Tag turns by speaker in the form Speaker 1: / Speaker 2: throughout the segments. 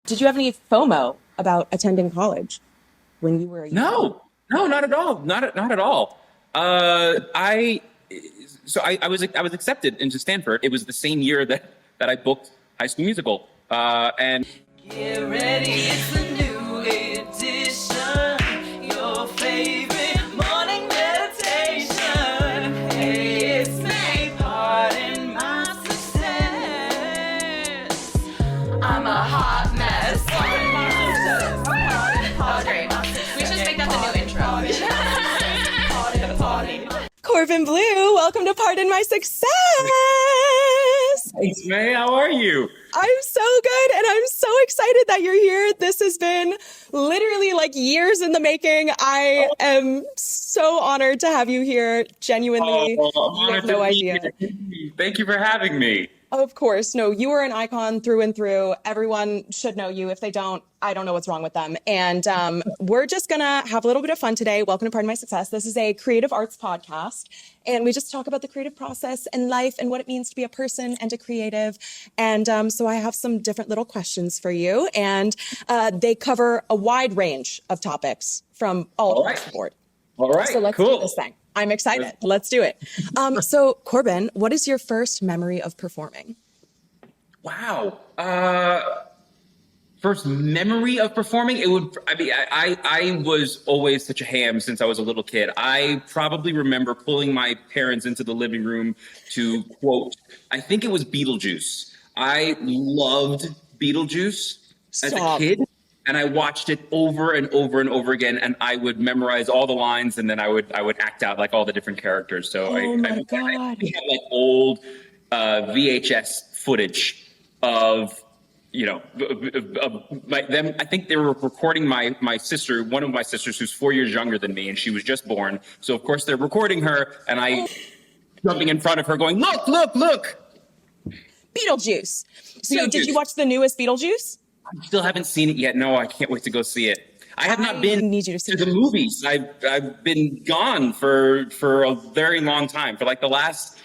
Speaker 1: Did you have any FOMO about attending college when you were a young?
Speaker 2: No, not at all. Not at all. I I was accepted into Stanford. It was the same year that I booked High School Musical. And
Speaker 3: Get ready, it's the new edition. Your favorite morning meditation. Hey, it's me, pardon my success. I'm a hot mess. Pardon my success. Pardon my success.
Speaker 4: We should make that the new intro.
Speaker 1: Corbin Bleu, welcome to Pardon My Success.
Speaker 2: thanks, May. How are you?
Speaker 1: I'm so good, and I'm so excited that you're here. This has been literally like years in the making. I am so honored to have you here. Genuinely,
Speaker 2: I'm
Speaker 1: you
Speaker 2: honored
Speaker 1: have
Speaker 2: to
Speaker 1: no
Speaker 2: be
Speaker 1: idea.
Speaker 2: here. Thank you for having me.
Speaker 1: Of course. No, you are an icon through and through. Everyone should know you. If they don't, I don't know what's wrong with them. And we're just going to have a little bit of fun today. Welcome to Pardon My Success. This is a creative arts podcast, and we just talk about the creative process and life and what it means to be a person and a creative. And so I have some different little questions for you, and they cover a wide range of topics from all across the board.
Speaker 2: All right,
Speaker 1: So let's
Speaker 2: cool.
Speaker 1: do this thing. I'm excited. Let's do it. So Corbin, what is your first memory of performing?
Speaker 2: Wow. First memory of performing, it would, I mean, I was always such a ham since I was a little kid. I probably remember pulling my parents into the living room to quote, I think it was Beetlejuice. I loved Beetlejuice as a kid, and I watched it over and over and over again, and I would memorize all the lines, and then I would act out like all the different characters. So
Speaker 1: Oh my God.
Speaker 2: I had like old VHS footage of them. I think they were recording my sister, one of my sisters who's 4 years younger than me, and she was just born. So of course they're recording her, and I jumping in front of her going, look, look, look.
Speaker 1: Beetlejuice. So did
Speaker 2: Beetlejuice.
Speaker 1: you watch the newest Beetlejuice?
Speaker 2: I still haven't seen it yet. No, I can't wait to go see it. I have not
Speaker 1: I
Speaker 2: been
Speaker 1: need you to see
Speaker 2: the
Speaker 1: it.
Speaker 2: movies. I've been gone for a very long time. For like the last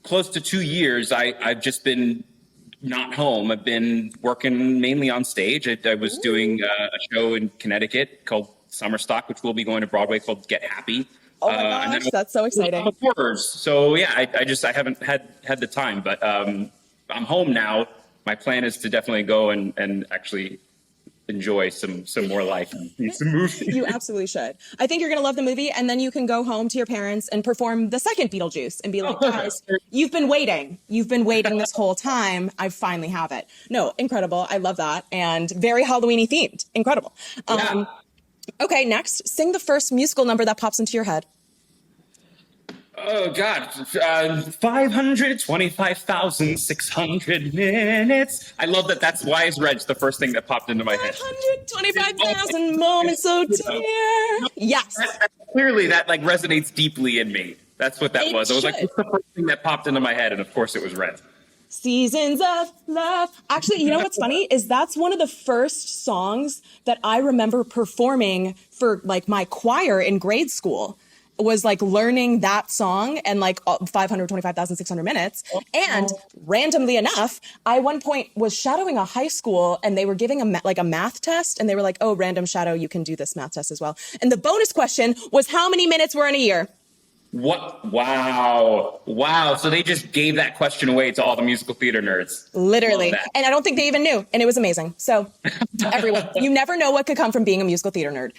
Speaker 2: close to 2 years, I've just been not home. I've been working mainly on stage. I was doing a show in Connecticut called Summer Stock, which will be going to Broadway, called Get Happy.
Speaker 1: Oh my
Speaker 2: And then
Speaker 1: gosh, that's so exciting.
Speaker 2: horrors. So yeah, I haven't had the time, but I'm home now. My plan is to definitely go and actually enjoy some more life and see some movies.
Speaker 1: You absolutely should. I think you're going to love the movie, and then you can go home to your parents and perform the second Beetlejuice and be like, guys, you've been waiting. You've been waiting this whole time. I finally have it. No, incredible. I love that. And very Halloween-y themed. Incredible.
Speaker 2: Yeah.
Speaker 1: Okay, next, sing the first musical number that pops into your head.
Speaker 2: Oh God, 525,600 minutes. I love that. That's Why Is Reg the first thing that popped into my head.
Speaker 1: 525,000 moments so dear. Yes.
Speaker 2: Clearly, that like resonates deeply in me. That's what that
Speaker 1: It
Speaker 2: was. I was like,
Speaker 1: should.
Speaker 2: what's the first thing that popped into my head? And of course, it was Red.
Speaker 1: Seasons of Love. Actually, you know what's funny is that's one of the first songs that I remember performing for like my choir in grade school. Was like learning that song and like 525,600 minutes. And randomly enough, I at one point was shadowing a high school, and they were giving a math test, and they were like, oh, random shadow, you can do this math test as well. And the bonus question was how many minutes were in a year?
Speaker 2: What? Wow. So they just gave that question away to all the musical theater nerds.
Speaker 1: Literally.
Speaker 2: Love that.
Speaker 1: And I don't think they even knew. And it was amazing. So everyone, you never know what could come from being a musical theater nerd.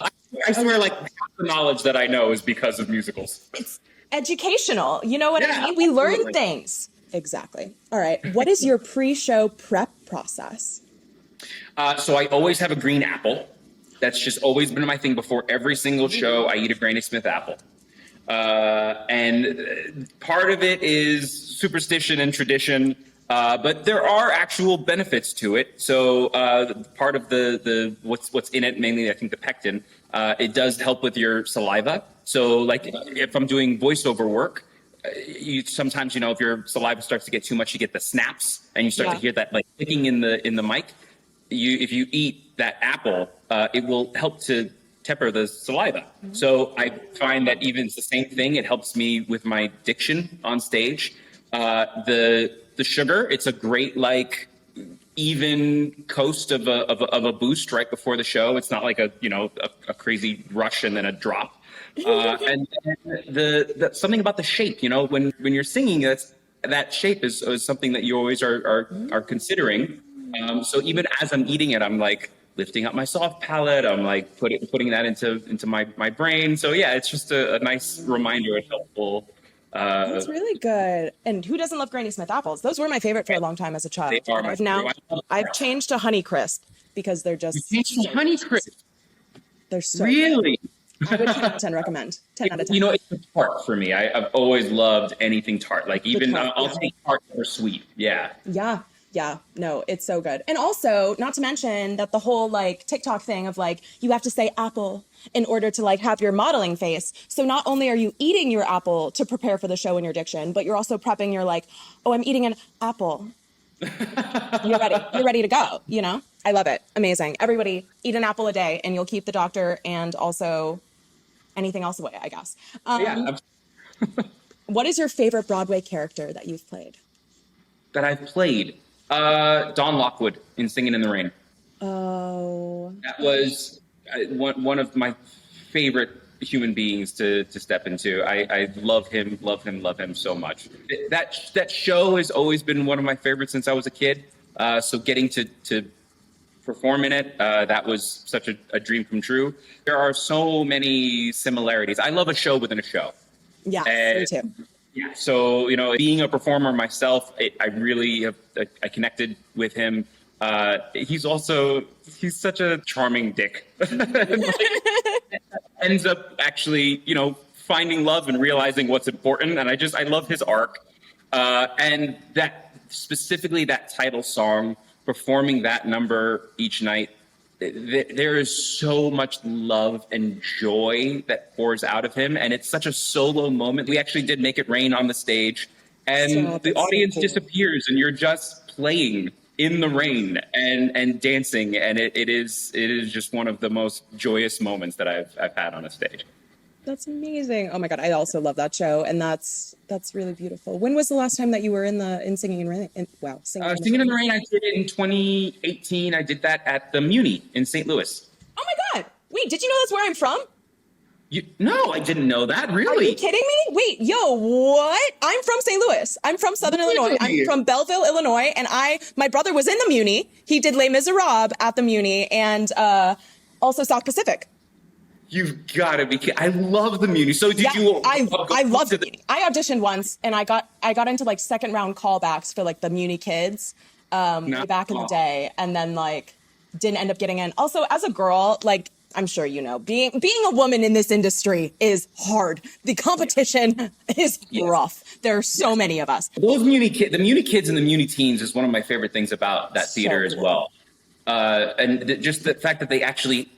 Speaker 2: I swear, like, half the knowledge that I know is because of musicals.
Speaker 1: It's educational. You know what I
Speaker 2: Yeah,
Speaker 1: mean? We learn
Speaker 2: absolutely.
Speaker 1: things. Exactly. All right. What is your pre-show prep process?
Speaker 2: So I always have a green apple. That's just always been my thing. Before every single show, I eat a Granny Smith apple. And part of it is superstition and tradition, but there are actual benefits to it. So part of the what's in it, mainly I think the pectin, it does help with your saliva. So like if I'm doing voiceover work, you sometimes, if your saliva starts to get too much, you get the snaps, and you start to hear that like clicking in the mic. If you eat that apple, it will help to temper the saliva. So I find that even it's the same thing. It helps me with my diction on stage. The sugar, it's a great like even coast of a boost right before the show. It's not like a crazy rush and then a drop. And the something about the shape, when you're singing, that shape is something that you always are considering. So even as I'm eating it, I'm like lifting up my soft palate. I'm like putting that into my brain. So yeah, it's just a nice reminder and helpful.
Speaker 1: That's really good. And who doesn't love Granny Smith apples? Those were my favorite for a long time as a child.
Speaker 2: They are
Speaker 1: And I've changed to Honey Crisp because they're just
Speaker 2: Honey Crisp.
Speaker 1: They're so
Speaker 2: Really?
Speaker 1: good. I would 10 out of 10 recommend. 10 out of 10.
Speaker 2: It's a tart for me. I've always loved anything tart. Like even I'll take tart or sweet. Yeah.
Speaker 1: Yeah, no, it's so good. And also, not to mention that the whole like TikTok thing of like, you have to say apple in order to like have your modeling face. So not only are you eating your apple to prepare for the show in your diction, but you're also prepping your like, oh, I'm eating an apple. You're ready. You're ready to go, I love it. Amazing. Everybody eat an apple a day and you'll keep the doctor and also anything else away, I guess. What is your favorite Broadway character that you've played?
Speaker 2: That I've played. Don Lockwood in Singing in the Rain.
Speaker 1: Oh.
Speaker 2: That was one of my favorite human beings to step into. I love him so much. That show has always been one of my favorites since I was a kid. So getting to perform in it, that was such a dream come true. There are so many similarities. I love a show within a show.
Speaker 1: Yeah, me too.
Speaker 2: Yeah, so being a performer myself, I really have I connected with him. He's such a charming dick. Ends up actually, finding love and realizing what's important. And I love his arc. And that specifically that title song, performing that number each night, there is so much love and joy that pours out of him. And it's such a solo moment. We actually did Make It Rain on the stage, and the audience disappears and you're just playing in the rain and dancing. And it is just one of the most joyous moments that I've had on a stage.
Speaker 1: That's amazing. Oh my God. I also love that show. And that's really beautiful. When was the last time that you were in Singing in the Rain?
Speaker 2: Singing in the Rain, I did it in 2018. I did that at the Muni in St. Louis.
Speaker 1: Oh my God. Wait, did you know that's where I'm from?
Speaker 2: No, I didn't know that. Really?
Speaker 1: Are you kidding me? Wait, yo, what? I'm from St. Louis. I'm from Southern Illinois. I'm from Belleville, Illinois. And my brother was in the Muni. He did Les Miserables at the Muni and also South Pacific.
Speaker 2: You've got to be kidding. I love the Muni. So did you?
Speaker 1: I love the Muni. I auditioned once and I got into like second round callbacks for like the Muni kids way back in the day, and then like didn't end up getting in. Also, as a girl, like I'm sure being a woman in this industry is hard. The competition is rough. There are so many of us.
Speaker 2: Those the Muni kids and the Muni teens is one of my favorite things about that theater as well. And just the fact that they actually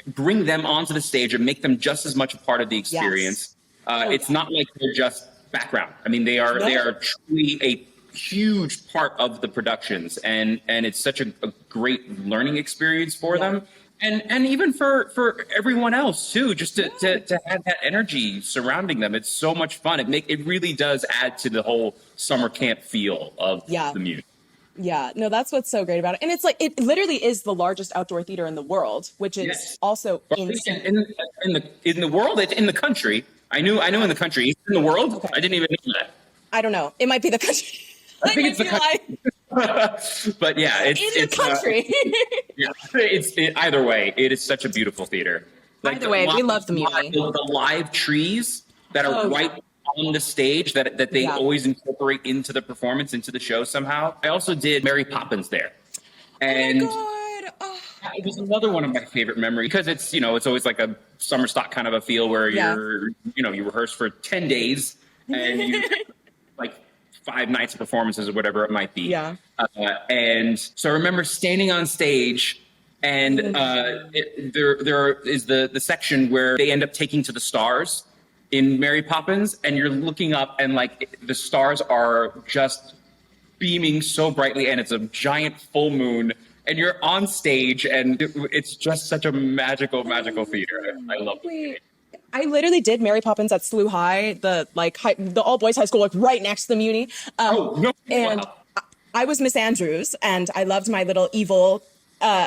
Speaker 2: bring them onto the stage and make them just as much a part of the experience. It's not like they're just background. I mean, they are truly a huge part of the productions, and it's such a great learning experience for them, and even for everyone else too. Just to have that energy surrounding them, it's so much fun. It really does add to the whole summer camp feel of the music.
Speaker 1: Yeah, no, that's what's so great about it. And it's like, it literally is the largest outdoor theater in the world, which is also insane.
Speaker 2: In the world, it's in the country. I knew in the country. It's in the world? Okay. I didn't even know that.
Speaker 1: I don't know. It might be the country.
Speaker 2: I think it's the country. But yeah, it's
Speaker 1: the country.
Speaker 2: Either way, it is such a beautiful theater. Like
Speaker 1: either way, we love the Muni.
Speaker 2: The live trees that are on the stage that they always incorporate into the performance, into the show somehow. I also did Mary Poppins there. And it was another one of my favorite memories because it's always like a summer stock kind of a feel where you rehearse for 10 days and you like 5 nights of performances or whatever it might be. Yeah. And so I remember standing on stage and there is the section where they end up taking to the stars in Mary Poppins, and you're looking up and like the stars are just beaming so brightly, and it's a giant full moon, and you're on stage, and it's just such a magical theater. I love it.
Speaker 1: I literally did Mary Poppins at SLU High, the all boys high school, like right next to the Muni. I was Miss Andrews, and I loved my little evil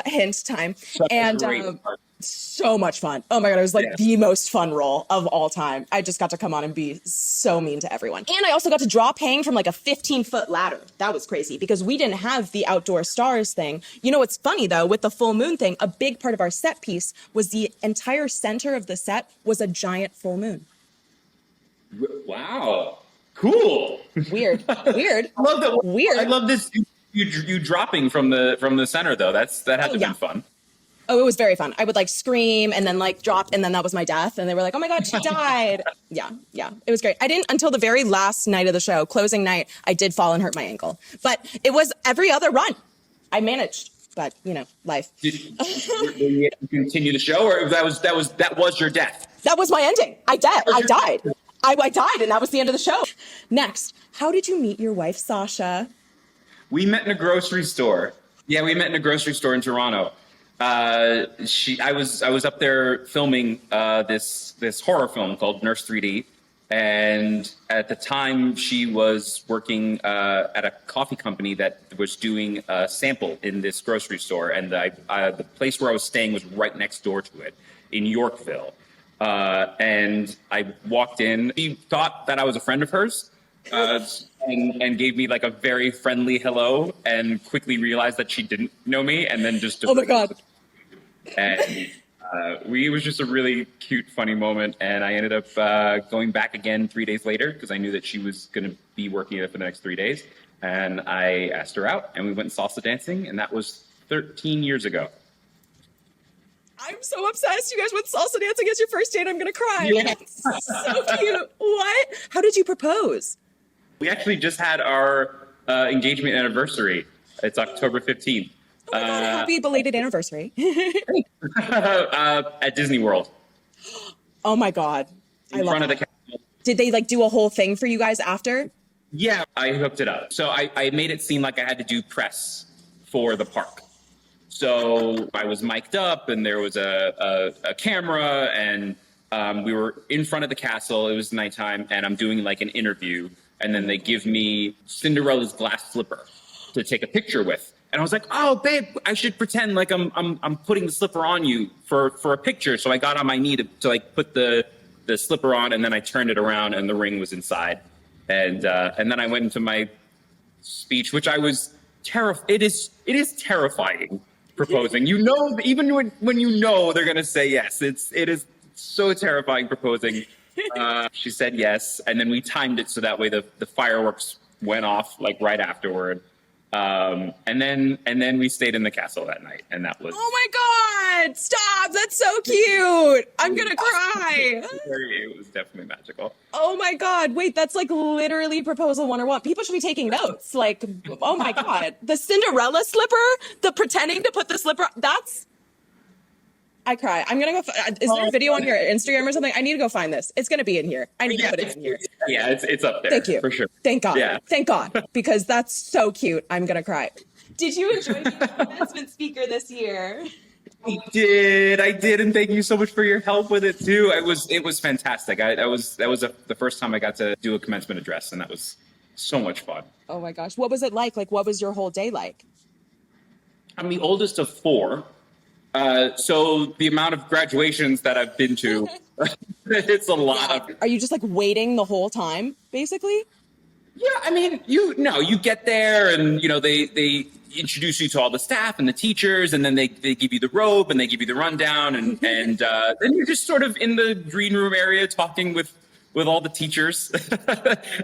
Speaker 1: hint time.
Speaker 2: Such a
Speaker 1: And
Speaker 2: great part.
Speaker 1: so much fun. Oh my God, it was like
Speaker 2: Yeah.
Speaker 1: the most fun role of all time. I just got to come on and be so mean to everyone. And I also got to drop hang from like a 15-foot ladder. That was crazy because we didn't have the outdoor stars thing. You know what's funny though, with the full moon thing, a big part of our set piece was the entire center of the set was a giant full moon.
Speaker 2: Wow. Cool.
Speaker 1: Weird. Weird.
Speaker 2: I love that.
Speaker 1: Weird.
Speaker 2: I love this. You dropping from the center though. That had to
Speaker 1: yeah.
Speaker 2: be fun.
Speaker 1: Oh, it was very fun. I would like scream and then like drop, and then that was my death. And they were like, oh my God, she died. Yeah. It was great. I didn't until the very last night of the show, closing night, I did fall and hurt my ankle. But it was every other run. I managed, but you know, life.
Speaker 2: Did you continue the show, or that was your death?
Speaker 1: That was my ending. I died. I died, and that was the end of the show. Next, how did you meet your wife, Sasha?
Speaker 2: We met in a grocery store. Yeah, we met in a grocery store in Toronto. I was up there filming this horror film called Nurse 3D, and at the time she was working at a coffee company that was doing a sample in this grocery store, and the place where I was staying was right next door to it in Yorkville. And I walked in. She thought that I was a friend of hers. And gave me like a very friendly hello, and quickly realized that she didn't know me, and then just
Speaker 1: Oh my God.
Speaker 2: And it was just a really cute, funny moment, and I ended up going back again 3 days later because I knew that she was going to be working there for the next 3 days, and I asked her out, and we went salsa dancing, and that was 13 years ago.
Speaker 1: I'm so obsessed. You guys went salsa dancing as your first date. I'm gonna cry.
Speaker 2: Yeah.
Speaker 1: So cute. What? How did you propose?
Speaker 2: We actually just had our engagement anniversary. It's October 15th.
Speaker 1: Oh my God, happy belated anniversary.
Speaker 2: At Disney World.
Speaker 1: Oh my God.
Speaker 2: In front of the castle.
Speaker 1: Did they like do a whole thing for you guys after?
Speaker 2: Yeah, I hooked it up. So I made it seem like I had to do press for the park. So I was mic'd up, and there was a camera, and we were in front of the castle. It was nighttime, and I'm doing like an interview, and then they give me Cinderella's glass slipper to take a picture with. And I was like, "Oh, babe, I should pretend like I'm putting the slipper on you for a picture." So I got on my knee to like put the slipper on, and then I turned it around, and the ring was inside. And then I went into my speech, which I was terrified. It is terrifying proposing. You know, even when you know they're gonna say yes, it is so terrifying proposing. She said yes, and then we timed it so that way the fireworks went off like right afterward. And then we stayed in the castle that night, and that was.
Speaker 1: Oh my God! Stop! That's so cute. I'm gonna cry.
Speaker 2: It was definitely magical.
Speaker 1: Oh my God! Wait, that's like literally proposal 101. People should be taking notes. Like, oh my God, the Cinderella slipper, the pretending to put the slipper. That's. I cry. I'm gonna go. Is there a video on your Instagram or something? I need to go find this. It's gonna be in here. I need to put it in here.
Speaker 2: Yeah, it's up there.
Speaker 1: Thank you.
Speaker 2: For sure.
Speaker 1: Thank God.
Speaker 2: Yeah.
Speaker 1: Thank God. Because that's so cute. I'm gonna cry. Did you enjoy being a commencement speaker this year?
Speaker 2: I did, and thank you so much for your help with it too. It was fantastic. That was the first time I got to do a commencement address, and that was so much fun.
Speaker 1: Oh my gosh. What was it like? Like, what was your whole day like?
Speaker 2: I'm the oldest of four. So the amount of graduations that I've been to, it's a lot.
Speaker 1: Are you just like waiting the whole time, basically?
Speaker 2: Yeah, I mean, you get there, and they introduce you to all the staff and the teachers, and then they give you the robe and they give you the rundown, and then you're just sort of in the green room area talking with all the teachers,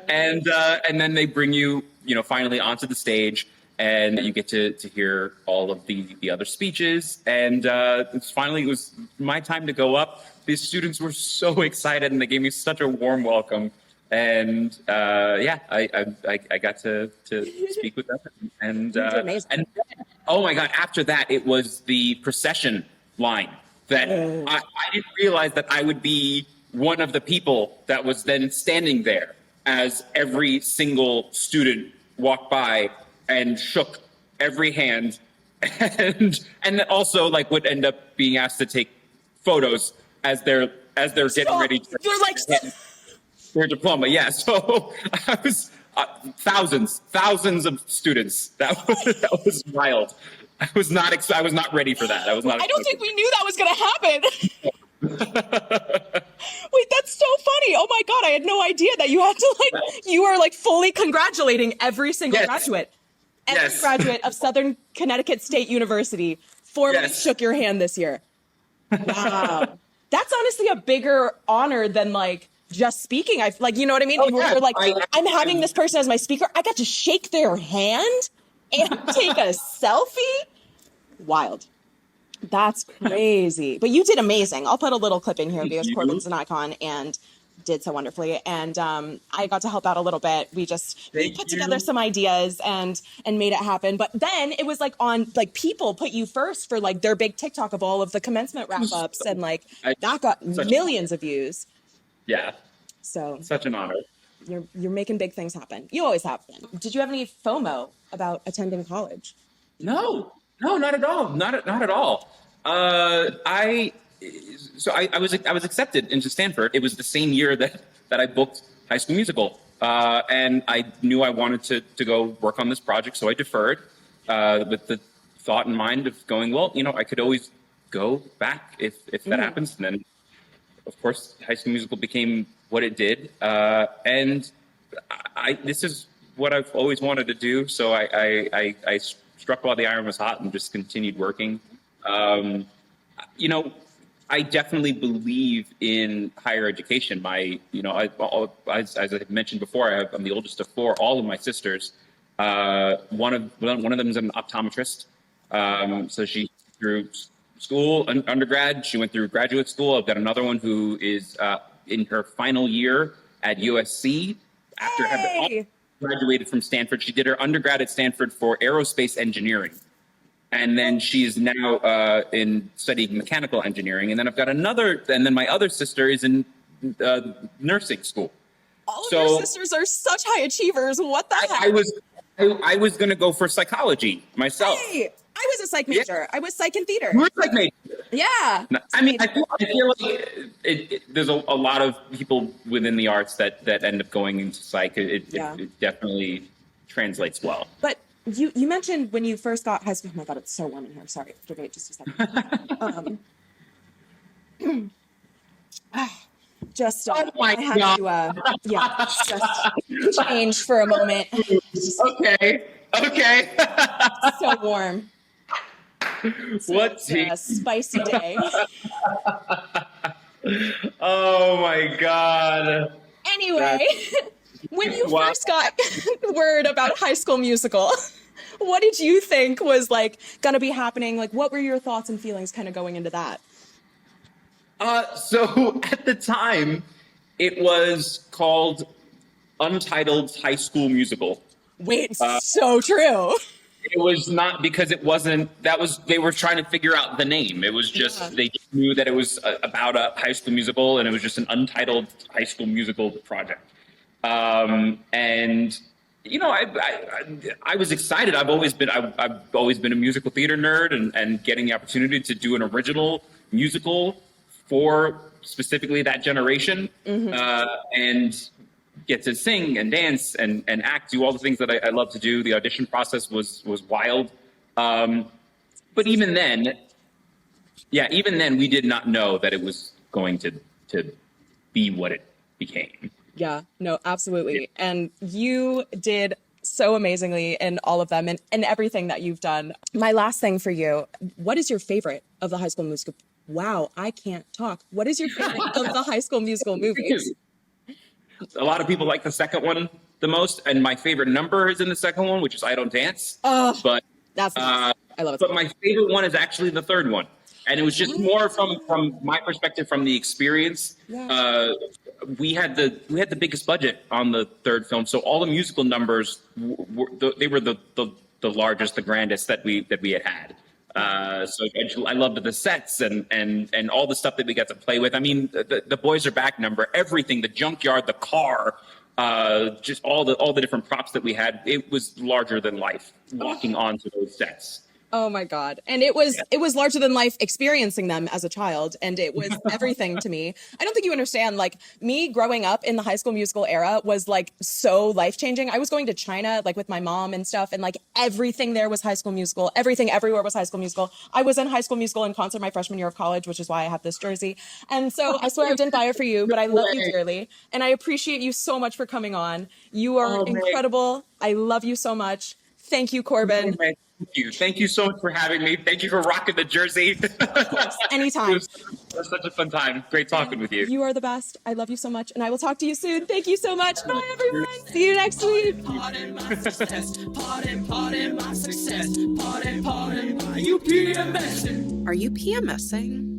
Speaker 2: and then they bring you finally onto the stage. And you get to hear all of the other speeches. And it was my time to go up. The students were so excited, and they gave me such a warm welcome. And I got to speak with them. And oh my God, after that, it was the procession line that I didn't realize that I would be one of the people that was then standing there as every single student walked by and shook every hand, and then also like would end up being asked to take photos as they're getting ready to
Speaker 1: You're like
Speaker 2: get their diploma. Yeah, so thousands of students. That was wild. I was not ready for that.
Speaker 1: I don't think we knew that was going to happen. Wait, that's so funny. Oh my God, I had no idea that you had to you were fully congratulating every single graduate. Every graduate of Southern Connecticut State University formally shook your hand this year. Wow. That's honestly a bigger honor than just speaking. You know what I mean? You're I'm having this person as my speaker. I got to shake their hand and take a selfie. Wild. That's crazy. But you did amazing. I'll put a little clip in here because Corbin's an icon and did so wonderfully. And I got to help out a little bit. We put together some ideas and made it happen. But then it was people put you first for their big TikTok of all of the commencement wrap ups. And that got millions of views.
Speaker 2: Yeah.
Speaker 1: So
Speaker 2: such an honor.
Speaker 1: You're making big things happen. You always have been. Did you have any FOMO about attending college?
Speaker 2: No, not at all. Not at all. I was accepted into Stanford. It was the same year that I booked High School Musical, and I knew I wanted to go work on this project, so I deferred with the thought in mind of going. Well, I could always go back if that happens, and then of course High School Musical became what it did, and this is what I've always wanted to do. So I struck while the iron was hot and just continued working. I definitely believe in higher education. As I had mentioned before, I'm the oldest of four. All of my sisters, one of them is an optometrist. So she through school, undergrad. She went through graduate school. I've got another one who is in her final year at USC after having graduated from Stanford. She did her undergrad at Stanford for aerospace engineering. And then she's now studying mechanical engineering. And then I've got my other sister is in nursing school.
Speaker 1: All of your sisters are such high achievers. What the heck?
Speaker 2: I was going to go for psychology myself.
Speaker 1: Hey, I was a psych major. I was psych and theater.
Speaker 2: You were a psych major?
Speaker 1: Yeah.
Speaker 2: No, I feel like there's a lot of people within the arts that end up going into psych. It definitely translates well.
Speaker 1: But you mentioned when you first got high school. Oh my God, it's so warm in here. Sorry, wait just a second. I had to just change for a moment.
Speaker 2: Okay.
Speaker 1: So warm.
Speaker 2: What
Speaker 1: a spicy day.
Speaker 2: Oh my God.
Speaker 1: Anyway, when you first got word about High School Musical, what did you think was going to be happening? What were your thoughts and feelings kind of going into that?
Speaker 2: So at the time, it was called Untitled High School Musical.
Speaker 1: Wait, so true.
Speaker 2: It was not because it wasn't, they were trying to figure out the name. It was just, they just knew that it was about a high school musical and it was just an untitled high school musical project. And, I was excited. I've always been a musical theater nerd and getting the opportunity to do an original musical for specifically that generation, and get to sing and dance and act, do all the things that I love to do. The audition process was wild. But even then we did not know that it was going to be what it became.
Speaker 1: Yeah, no, absolutely. And you did so amazingly in all of them and everything that you've done. My last thing for you, what is your favorite of the High School Musical? Wow, I can't talk. What is your favorite of the High School Musical movies?
Speaker 2: A lot of people like the second one the most, and my favorite number is in the second one, which is I Don't Dance. But
Speaker 1: that's I love it.
Speaker 2: But my favorite one is actually the third one. And it was just more from my perspective, from the experience. Yeah. We had the biggest budget on the third film, so all the musical numbers were the largest, the grandest that we had. So I loved the sets and all the stuff that we got to play with. I mean, the Boys Are Back number, everything, the junkyard, the car, just all the different props that we had. It was larger than life walking onto those sets.
Speaker 1: Oh my God. And it was larger than life experiencing them as a child. And it was everything to me. I don't think you understand, like me growing up in the High School Musical era was like so life changing. I was going to China like with my mom and stuff. And like everything there was High School Musical. Everything everywhere was High School Musical. I was in High School Musical in concert my freshman year of college, which is why I have this jersey. And so I swear I didn't buy it for you, but I love you dearly. And I appreciate you so much for coming on. You are incredible. I love you so much. Thank you, Corbin.
Speaker 2: Thank you. Thank you so much for having me. Thank you for rocking the jersey.
Speaker 1: Anytime.
Speaker 2: It was such a fun time. Great talking with you.
Speaker 1: You are the best. I love you so much. And I will talk to you soon. Thank you so much. Bye, everyone. See you next week.
Speaker 3: Pardon my success. Pardon my success. Pardon my you PMSing.
Speaker 4: Are you PMSing?